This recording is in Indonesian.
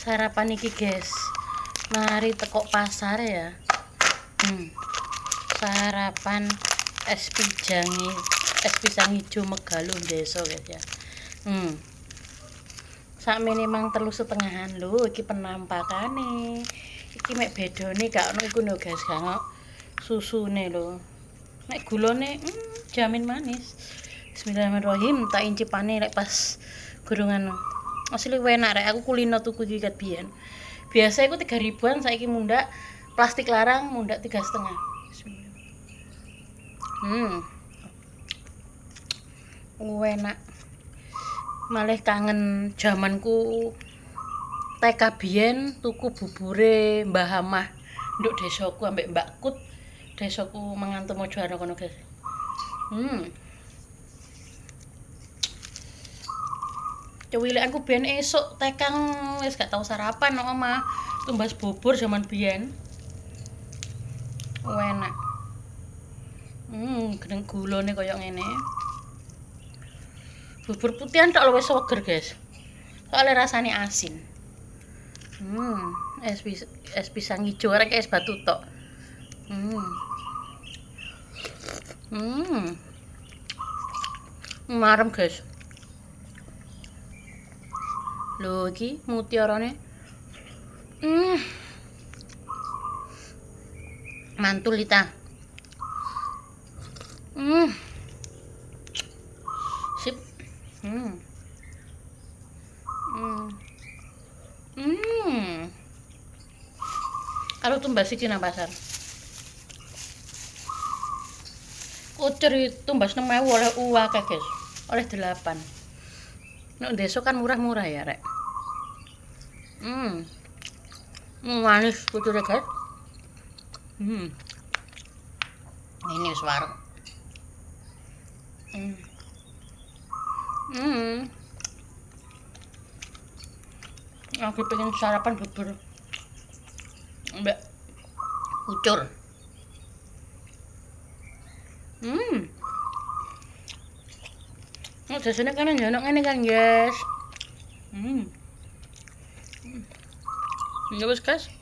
Sarapan iki guys, mari teko pasar ya. Sarapan es pisang hijau Megalo desa guys ya. Sakmene mang 3,5 lho iki penampakane. Iki mek bedone gak ono iku lho guys, gak ono susune lho. Nek gulone jamin manis. Bismillahirrahmanirrahim, tak incipane lek pas gurungan. Asli enak rek, aku kulino tuku iki kat biyen. Biasa iku 3.000-an, saiki mundak plastik larang mundak 3,5. Enak. Malah kangen jamanku TK biyen tuku bubure Mbah Hamah nduk desaku ambek Mbak Kut. Desaku Manganto Mojoarno kono guys. Cuwilekanku biyen esuk tekang wis gak tau sarapan nang omah. Tumbas bubur zaman biyen. Enak. Gedeng gulone koyo ngene. Bubur putihan tok wis seger, guys. Soale rasane asin. Es pisang hijau arek es batu tok. Marem, guys. Lho iki mutiarane. Mantul ita. Sip. Kalau tumbas iki nang pasar. Kucur tumbas 6.000 oleh akeh, guys. Oleh 8. Nek desa kan murah-murah ya, rek. Manis kucure, guys. Ini wis warung. Aku pengen sarapan bubur mbak kucur. Jasane kan njono ngene kan, guys. Ya wis, guys.